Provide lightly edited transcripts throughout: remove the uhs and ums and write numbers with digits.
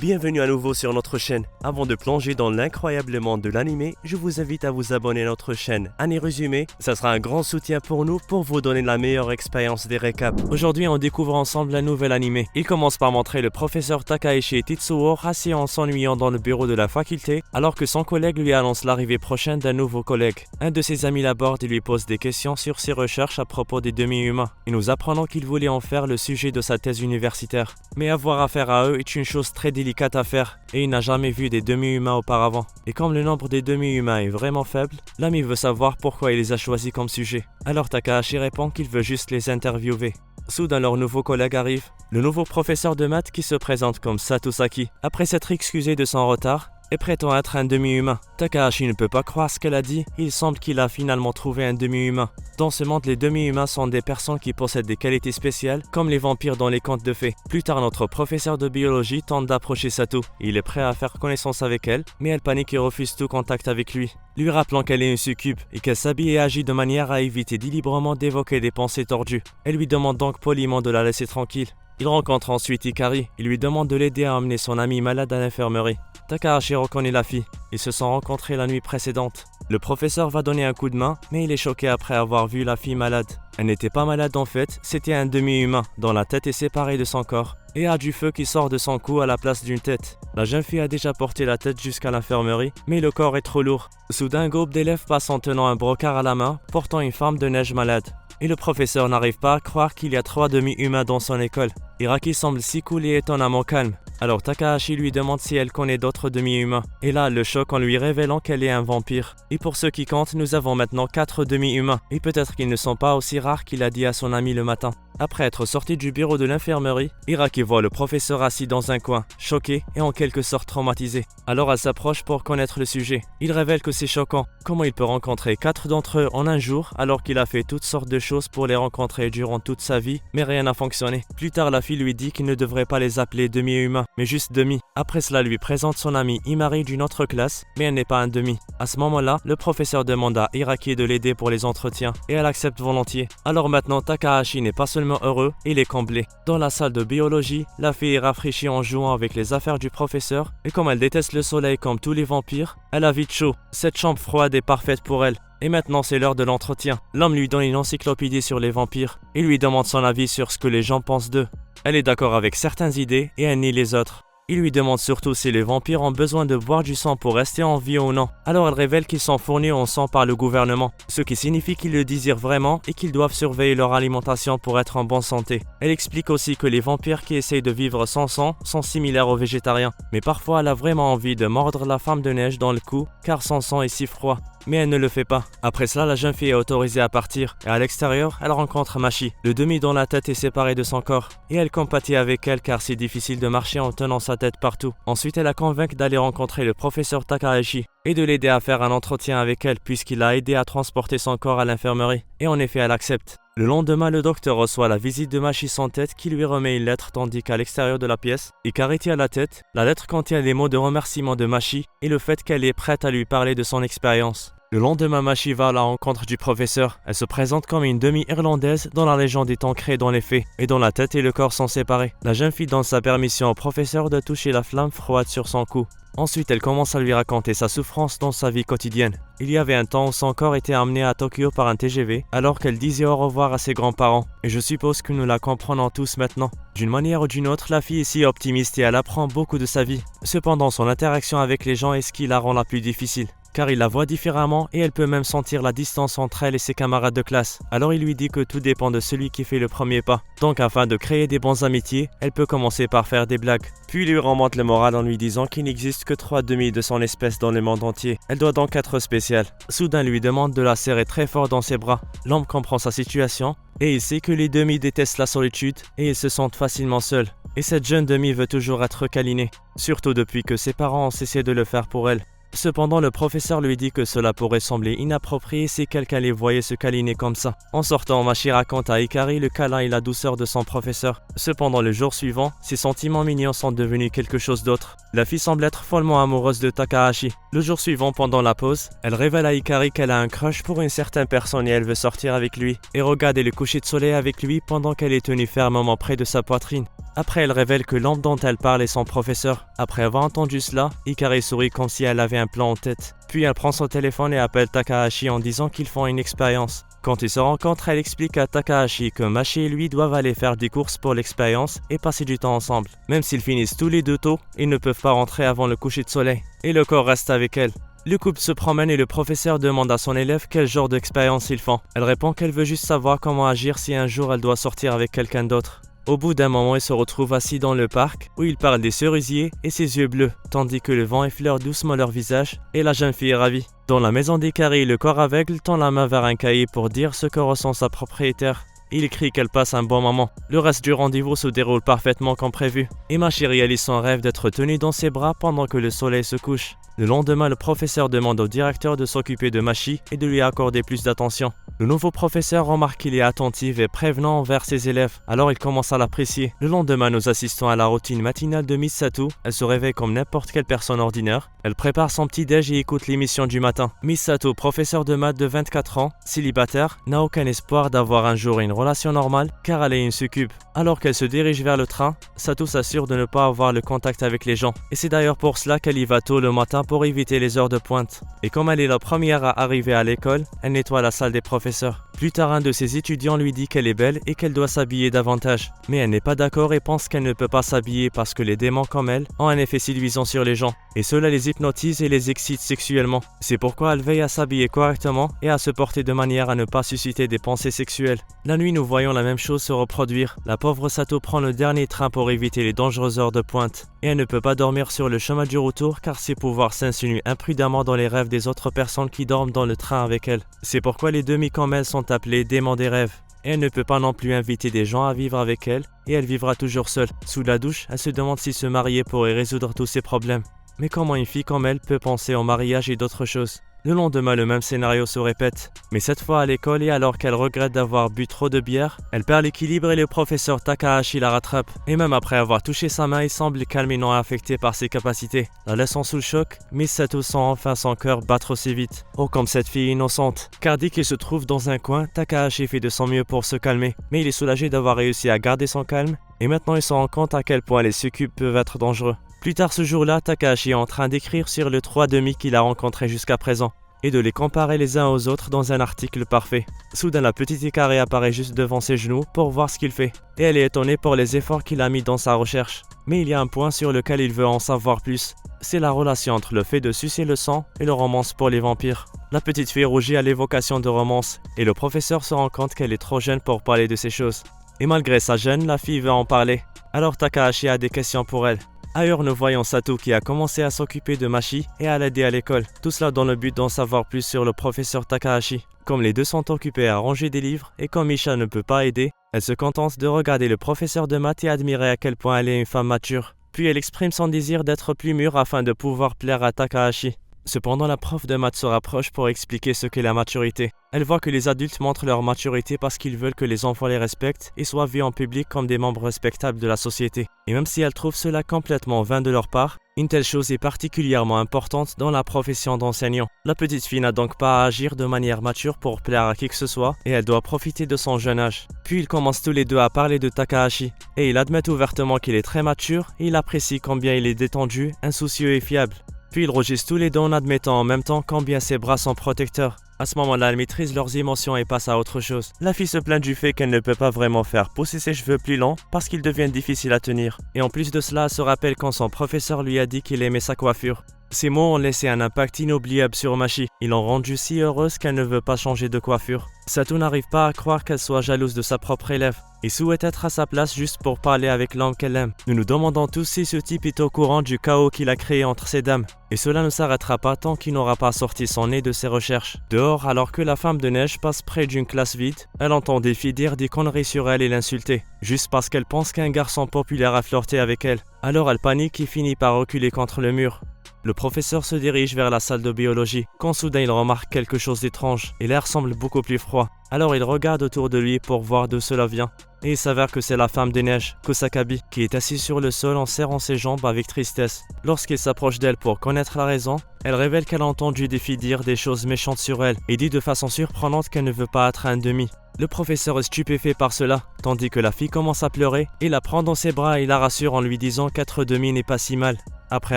Bienvenue à nouveau sur notre chaîne. Avant de plonger dans l'incroyable monde de l'anime, je vous invite à vous abonner à notre chaîne. Année résumé, ça sera un grand soutien pour nous pour vous donner la meilleure expérience des récaps. Aujourd'hui, on découvre ensemble un nouvel anime. Il commence par montrer le professeur Takahashi et Tetsuo assis en s'ennuyant dans le bureau de la faculté, alors que son collègue lui annonce l'arrivée prochaine d'un nouveau collègue. Un de ses amis l'aborde et lui pose des questions sur ses recherches à propos des demi-humains. Et nous apprenons qu'il voulait en faire le sujet de sa thèse universitaire. Mais avoir affaire à eux est une chose très délicate à faire, et il n'a jamais vu des demi-humains auparavant. Et comme le nombre des demi-humains est vraiment faible, l'ami veut savoir pourquoi il les a choisis comme sujet. Alors Takahashi répond qu'il veut juste les interviewer. Soudain, leur nouveau collègue arrive, le nouveau professeur de maths qui se présente comme Satosaki. Après s'être excusé de son retard, et prétend être un demi-humain. Takahashi ne peut pas croire ce qu'elle a dit, il semble qu'il a finalement trouvé un demi-humain. Dans ce monde, les demi-humains sont des personnes qui possèdent des qualités spéciales, comme les vampires dans les contes de fées. Plus tard, notre professeur de biologie tente d'approcher Sato. Il est prêt à faire connaissance avec elle, mais elle panique et refuse tout contact avec lui. Lui rappelant qu'elle est une succube et qu'elle s'habille et agit de manière à éviter délibérément d'évoquer des pensées tordues. Elle lui demande donc poliment de la laisser tranquille. Il rencontre ensuite Hikari et lui demande de l'aider à emmener son ami malade à l'infirmerie. Takahashi reconnaît la fille. Ils se sont rencontrés la nuit précédente. Le professeur va donner un coup de main, mais il est choqué après avoir vu la fille malade. Elle n'était pas malade en fait, c'était un demi-humain dont la tête est séparée de son corps et a du feu qui sort de son cou à la place d'une tête. La jeune fille a déjà porté la tête jusqu'à l'infirmerie, mais le corps est trop lourd. Soudain, un groupe d'élèves passe en tenant un brocard à la main, portant une femme de neige malade. Et le professeur n'arrive pas à croire qu'il y a 3 demi-humains dans son école. Hiraki semble si cool et étonnamment calme. Alors Takahashi lui demande si elle connaît d'autres demi-humains. Et là, le choc en lui révélant qu'elle est un vampire. Et pour ceux qui comptent, nous avons maintenant 4 demi-humains. Et peut-être qu'ils ne sont pas aussi rares qu'il a dit à son ami le matin. Après être sorti du bureau de l'infirmerie, Hiraki voit le professeur assis dans un coin, choqué et en quelque sorte traumatisé. Alors elle s'approche pour connaître le sujet. Il révèle que c'est choquant. Comment il peut rencontrer 4 d'entre eux en un jour alors qu'il a fait toutes sortes de choses pour les rencontrer durant toute sa vie, mais rien n'a fonctionné. Plus tard, la fille lui dit qu'il ne devrait pas les appeler demi-humains, mais juste demi. Après cela, lui présente son ami Imari d'une autre classe, mais elle n'est pas un demi. À ce moment-là, le professeur demande à Hiraki de l'aider pour les entretiens, et elle accepte volontiers. Alors maintenant, Takahashi n'est pas seulement heureux, il est comblé. Dans la salle de biologie, la fille est rafraîchie en jouant avec les affaires du professeur, et comme elle déteste le soleil comme tous les vampires, elle a vite chaud. Cette chambre froide est parfaite pour elle. Et maintenant c'est l'heure de l'entretien. L'homme lui donne une encyclopédie sur les vampires et lui demande son avis sur ce que les gens pensent d'eux. Elle est d'accord avec certaines idées et elle nie les autres. Il lui demande surtout si les vampires ont besoin de boire du sang pour rester en vie ou non. Alors elle révèle qu'ils sont fournis en sang par le gouvernement, ce qui signifie qu'ils le désirent vraiment et qu'ils doivent surveiller leur alimentation pour être en bonne santé. Elle explique aussi que les vampires qui essayent de vivre sans sang sont similaires aux végétariens, mais parfois elle a vraiment envie de mordre la femme de neige dans le cou car son sang est si froid. Mais elle ne le fait pas. Après cela, la jeune fille est autorisée à partir. Et à l'extérieur, elle rencontre Machi. Le demi dont la tête est séparée de son corps. Et elle compatit avec elle car c'est difficile de marcher en tenant sa tête partout. Ensuite, elle la convainc d'aller rencontrer le professeur Takahashi et de l'aider à faire un entretien avec elle puisqu'il a aidé à transporter son corps à l'infirmerie. Et en effet, elle accepte. Le lendemain, le docteur reçoit la visite de Machi sans tête qui lui remet une lettre tandis qu'à l'extérieur de la pièce, Hikari tient la tête. La lettre contient les mots de remerciement de Machi et le fait qu'elle est prête à lui parler de son expérience. Le lendemain, Machi va à la rencontre du professeur. Elle se présente comme une demi-irlandaise dont la légende est ancrée dans les faits et dont la tête et le corps sont séparés. La jeune fille donne sa permission au professeur de toucher la flamme froide sur son cou. Ensuite, elle commence à lui raconter sa souffrance dans sa vie quotidienne. Il y avait un temps où son corps était amené à Tokyo par un TGV, alors qu'elle disait au revoir à ses grands-parents. Et je suppose que nous la comprenons tous maintenant. D'une manière ou d'une autre, la fille est si optimiste et elle apprend beaucoup de sa vie. Cependant, son interaction avec les gens est ce qui la rend la plus difficile. Car il la voit différemment et elle peut même sentir la distance entre elle et ses camarades de classe. Alors il lui dit que tout dépend de celui qui fait le premier pas. Donc afin de créer des bons amitiés, elle peut commencer par faire des blagues. Puis il lui remonte le moral en lui disant qu'il n'existe que 3 demi de son espèce dans le monde entier. Elle doit donc être spéciale. Soudain lui demande de la serrer très fort dans ses bras. L'homme comprend sa situation et il sait que les demi détestent la solitude et ils se sentent facilement seuls. Et cette jeune demi veut toujours être câlinée, surtout depuis que ses parents ont cessé de le faire pour elle. Cependant, le professeur lui dit que cela pourrait sembler inapproprié si quelqu'un les voyait se câliner comme ça. En sortant, Machi raconte à Hikari le câlin et la douceur de son professeur. Cependant, le jour suivant, ses sentiments mignons sont devenus quelque chose d'autre. La fille semble être follement amoureuse de Takahashi. Le jour suivant, pendant la pause, elle révèle à Hikari qu'elle a un crush pour une certaine personne et elle veut sortir avec lui et regarder le coucher de soleil avec lui pendant qu'elle est tenue fermement près de sa poitrine. Après, elle révèle que l'homme dont elle parle est son professeur. Après avoir entendu cela, Hikari sourit comme si elle avait un plan en tête. Puis elle prend son téléphone et appelle Takahashi en disant qu'ils font une expérience. Quand ils se rencontrent, elle explique à Takahashi que Machi et lui doivent aller faire des courses pour l'expérience et passer du temps ensemble. Même s'ils finissent tous les deux tôt, ils ne peuvent pas rentrer avant le coucher de soleil. Et le corps reste avec elle. Le couple se promène et le professeur demande à son élève quel genre d'expérience ils font. Elle répond qu'elle veut juste savoir comment agir si un jour elle doit sortir avec quelqu'un d'autre. Au bout d'un moment, ils se retrouvent assis dans le parc où il parle des cerisiers et ses yeux bleus, tandis que le vent effleure doucement leur visage et la jeune fille est ravie. Dans la maison d'Hikari, le corps aveugle tend la main vers un cahier pour dire ce que ressent sa propriétaire. Il écrit qu'elle passe un bon moment. Le reste du rendez-vous se déroule parfaitement comme prévu. Et Machi réalise son rêve d'être tenue dans ses bras pendant que le soleil se couche. Le lendemain, le professeur demande au directeur de s'occuper de Machi et de lui accorder plus d'attention. Le nouveau professeur remarque qu'il est attentif et prévenant envers ses élèves, alors il commence à l'apprécier. Le lendemain, nous assistons à la routine matinale de Misato. Elle se réveille comme n'importe quelle personne ordinaire. Elle prépare son petit-déj et écoute l'émission du matin. Misato, professeur de maths de 24 ans, célibataire, n'a aucun espoir d'avoir un jour une relation normale car elle est une succube. Alors qu'elle se dirige vers le train, Sato s'assure de ne pas avoir le contact avec les gens. Et c'est d'ailleurs pour cela qu'elle y va tôt le matin pour éviter les heures de pointe. Et comme elle est la première à arriver à l'école, elle nettoie la salle des professeurs. Plus tard, un de ses étudiants lui dit qu'elle est belle et qu'elle doit s'habiller davantage. Mais elle n'est pas d'accord et pense qu'elle ne peut pas s'habiller parce que les démons comme elle ont un effet séduisant sur les gens. Et cela les hypnotise et les excite sexuellement. C'est pourquoi elle veille à s'habiller correctement et à se porter de manière à ne pas susciter des pensées sexuelles. La nuit, nous voyons la même chose se reproduire. La pauvre Sato prend le dernier train pour éviter les dangereuses heures de pointe. Et elle ne peut pas dormir sur le chemin du retour car ses pouvoirs s'insinuent imprudemment dans les rêves des autres personnes qui dorment dans le train avec elle. C'est pourquoi les demi comme elle sont appelés démons des rêves. Et elle ne peut pas non plus inviter des gens à vivre avec elle et elle vivra toujours seule. Sous la douche, elle se demande si se marier pourrait résoudre tous ses problèmes. Mais comment une fille comme elle peut penser au mariage et d'autres choses? Le lendemain, le même scénario se répète, mais cette fois à l'école et alors qu'elle regrette d'avoir bu trop de bière, elle perd l'équilibre et le professeur Takahashi la rattrape. Et même après avoir touché sa main, il semble calme et non affecté par ses capacités. La laissant sous le choc, Misato sent enfin son cœur battre aussi vite. Oh, comme cette fille innocente. Car dès qu'il se trouve dans un coin, Takahashi fait de son mieux pour se calmer, mais il est soulagé d'avoir réussi à garder son calme, et maintenant il se rend compte à quel point les succubes peuvent être dangereux. Plus tard ce jour-là, Takahashi est en train d'écrire sur les 3 demi qu'il a rencontrés jusqu'à présent et de les comparer les uns aux autres dans un article parfait. Soudain, la petite Hikari apparaît juste devant ses genoux pour voir ce qu'il fait et elle est étonnée pour les efforts qu'il a mis dans sa recherche. Mais il y a un point sur lequel il veut en savoir plus. C'est la relation entre le fait de sucer le sang et le romance pour les vampires. La petite fille rougit à l'évocation de romance et le professeur se rend compte qu'elle est trop jeune pour parler de ces choses. Et malgré sa gêne, la fille veut en parler. Alors Takahashi a des questions pour elle. Ailleurs, nous voyons Sato qui a commencé à s'occuper de Machi et à l'aider à l'école. Tout cela dans le but d'en savoir plus sur le professeur Takahashi. Comme les deux sont occupés à ranger des livres et comme Misha ne peut pas aider, elle se contente de regarder le professeur de maths et admirer à quel point elle est une femme mature. Puis elle exprime son désir d'être plus mûre afin de pouvoir plaire à Takahashi. Cependant, la prof de maths se rapproche pour expliquer ce qu'est la maturité. Elle voit que les adultes montrent leur maturité parce qu'ils veulent que les enfants les respectent et soient vus en public comme des membres respectables de la société. Et même si elle trouve cela complètement vain de leur part, une telle chose est particulièrement importante dans la profession d'enseignant. La petite fille n'a donc pas à agir de manière mature pour plaire à qui que ce soit et elle doit profiter de son jeune âge. Puis ils commencent tous les deux à parler de Takahashi et il admet ouvertement qu'il est très mature et il apprécie combien il est détendu, insoucieux et fiable. Puis ils rougissent tous les deux en admettant en même temps combien ses bras sont protecteurs. À ce moment-là, elle maîtrise leurs émotions et passe à autre chose. La fille se plaint du fait qu'elle ne peut pas vraiment faire pousser ses cheveux plus longs parce qu'ils deviennent difficiles à tenir. Et en plus de cela, elle se rappelle quand son professeur lui a dit qu'il aimait sa coiffure. Ces mots ont laissé un impact inoubliable sur Machi. Ils l'ont rendue si heureuse qu'elle ne veut pas changer de coiffure. Sato n'arrive pas à croire qu'elle soit jalouse de sa propre élève et souhaite être à sa place juste pour parler avec l'homme qu'elle aime. Nous nous demandons tous si ce type est au courant du chaos qu'il a créé entre ces dames. Et cela ne s'arrêtera pas tant qu'il n'aura pas sorti son nez de ses recherches. Dehors, alors que la femme de neige passe près d'une classe vide, elle entend des filles dire des conneries sur elle et l'insulter, juste parce qu'elle pense qu'un garçon populaire a flirté avec elle. Alors elle panique et finit par reculer contre le mur. Le professeur se dirige vers la salle de biologie, quand soudain il remarque quelque chose d'étrange, et l'air semble beaucoup plus froid. Alors il regarde autour de lui pour voir d'où cela vient, et il s'avère que c'est la femme des neiges, Kusakabi, qui est assise sur le sol en serrant ses jambes avec tristesse. Lorsqu'il s'approche d'elle pour connaître la raison, elle révèle qu'elle a entendu des filles dire des choses méchantes sur elle, et dit de façon surprenante qu'elle ne veut pas être un demi. Le professeur est stupéfait par cela, tandis que la fille commence à pleurer, il la prend dans ses bras et la rassure en lui disant qu'être demi n'est pas si mal. Après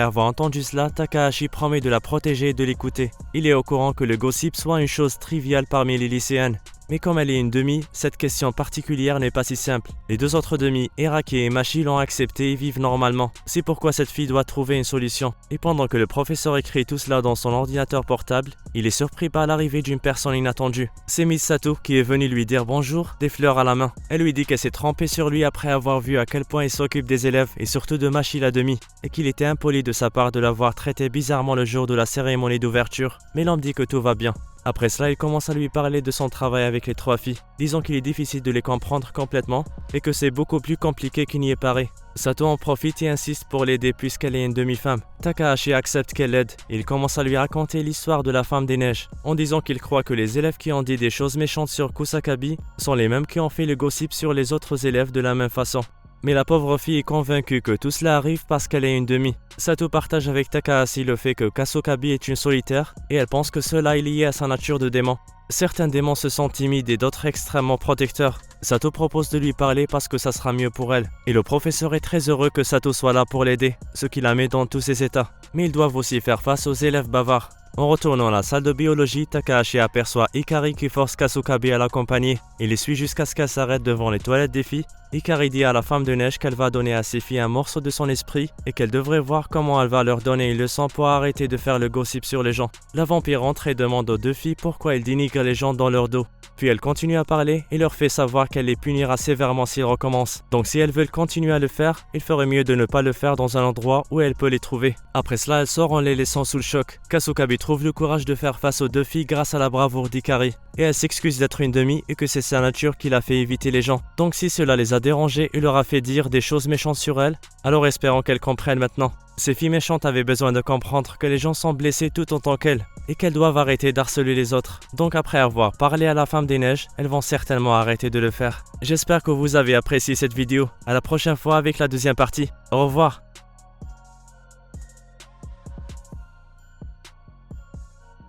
avoir entendu cela, Takahashi promet de la protéger et de l'écouter. Il est au courant que le gossip soit une chose triviale parmi les lycéennes. Mais comme elle est une demi, cette question particulière n'est pas si simple. Les deux autres demi, Eraki et Machi, l'ont accepté et vivent normalement. C'est pourquoi cette fille doit trouver une solution. Et pendant que le professeur écrit tout cela dans son ordinateur portable, il est surpris par l'arrivée d'une personne inattendue. C'est Miss Sato qui est venue lui dire bonjour, des fleurs à la main. Elle lui dit qu'elle s'est trempée sur lui après avoir vu à quel point il s'occupe des élèves et surtout de Machi la demi, et qu'il était impoli de sa part de l'avoir traité bizarrement le jour de la cérémonie d'ouverture. Mais l'homme dit que tout va bien. Après cela, il commence à lui parler de son travail avec les trois filles, disant qu'il est difficile de les comprendre complètement et que c'est beaucoup plus compliqué qu'il n'y est paraît. Sato en profite et insiste pour l'aider puisqu'elle est une demi-femme. Takahashi accepte qu'elle l'aide et il commence à lui raconter l'histoire de la femme des neiges, en disant qu'il croit que les élèves qui ont dit des choses méchantes sur Kusakabe sont les mêmes qui ont fait le gossip sur les autres élèves de la même façon. Mais la pauvre fille est convaincue que tout cela arrive parce qu'elle est une demi. Sato partage avec Takahashi le fait que Kasokage est une solitaire et elle pense que cela est lié à sa nature de démon. Certains démons se sentent timides et d'autres extrêmement protecteurs. Sato propose de lui parler parce que ça sera mieux pour elle. Et le professeur est très heureux que Sato soit là pour l'aider, ce qui la met dans tous ses états. Mais ils doivent aussi faire face aux élèves bavards. En retournant à la salle de biologie, Takahashi aperçoit Hikari qui force Kasokage à l'accompagner. Il les suit jusqu'à ce qu'elle s'arrête devant les toilettes des filles. Hikari dit à la femme de neige qu'elle va donner à ses filles un morceau de son esprit et qu'elle devrait voir comment elle va leur donner une leçon pour arrêter de faire le gossip sur les gens. La vampire entre et demande aux deux filles pourquoi elles dénigrent les gens dans leur dos. Puis elle continue à parler et leur fait savoir qu'elle les punira sévèrement s'ils recommencent. Donc si elles veulent continuer à le faire, il ferait mieux de ne pas le faire dans un endroit où elle peut les trouver. Après cela, elle sort en les laissant sous le choc. Kasokage trouve le courage de faire face aux deux filles grâce à la bravoure d'Hikari. Et elle s'excuse d'être une demi et que c'est sa nature qui l'a fait éviter les gens. Donc si cela les a dérangés et leur a fait dire des choses méchantes sur elle, alors espérons qu'elles comprennent maintenant. Ces filles méchantes avaient besoin de comprendre que les gens sont blessés tout autant qu'elles et qu'elles doivent arrêter d'harceler les autres. Donc après avoir parlé à la femme des neiges, elles vont certainement arrêter de le faire. J'espère que vous avez apprécié cette vidéo. À la prochaine fois avec la deuxième partie. Au revoir.